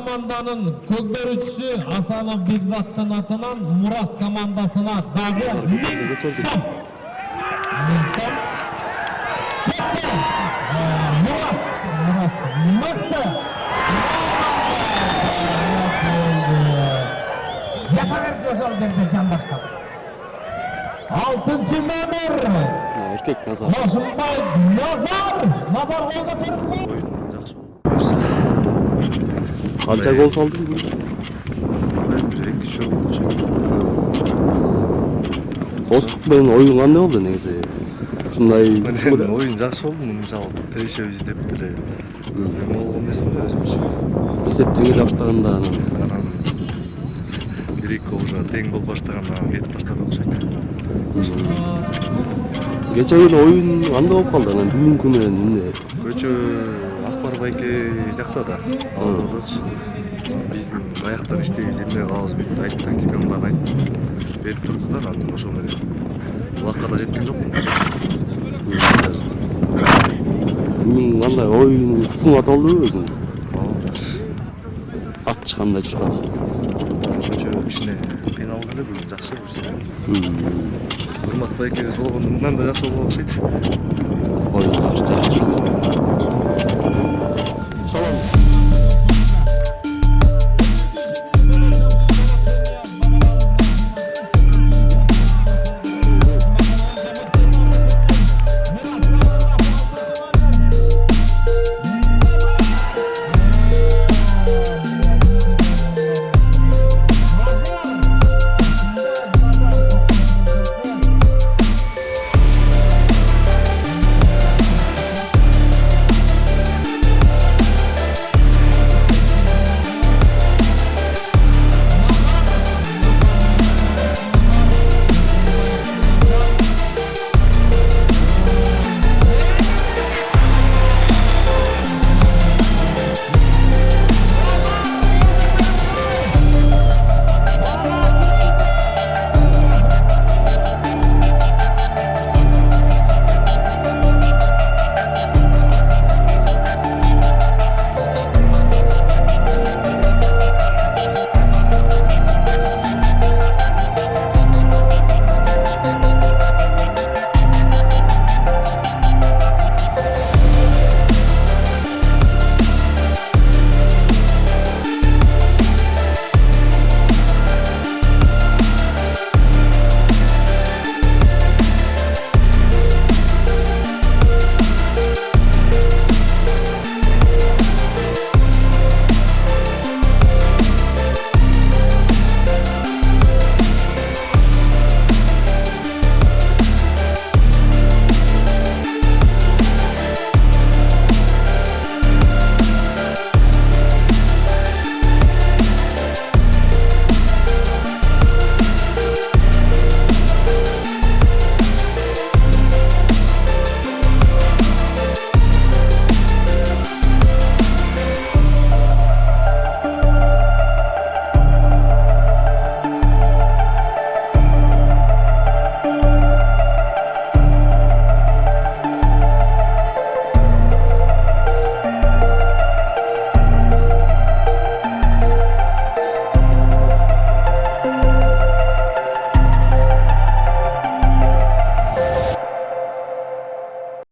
команданын көкбөрүчүсү Асанов Бекзаттын атынан Мурас командасына дагы 1000 сом. Мурас мыкты. Жапагер жошол жерде жамбаштап. 6-чы номер. Эркек Назар. Ошунбай Назар голго төрүп койду. Канча гол салдың бұл? Бір екі жол Достық менен ойын қандай болды негізі? Ушундай ойын жақсы болды, мысалы перешеу издеп деле эме болгон эмесмин да өзүмчө. эсеп теңеле баштаганда Анан бир-эки уже тең болуп баштаганда кетип баштады окшойт. кече күнү ойын кандай болуп калды? Анан бүгүнкү менен эмне? Көчө Акбар байке жакта да, алдыдачы. Биздин аяктан иштейбиз, эмне кылабыз бүт айтып тактиканы баарын айтып берип турду да, анан ошол менен булакка да жеткен жокмун. Бүгүн кандай ойын кутуңа толдубу өзүң? Жакшы. Атчы кандай чыккан? Көчө кичине кыйналды эле бүгүн, жакшы көрсө. Урмат байкебиз болгондо мындан да жакшы болот окшойт. Oyun jакшы.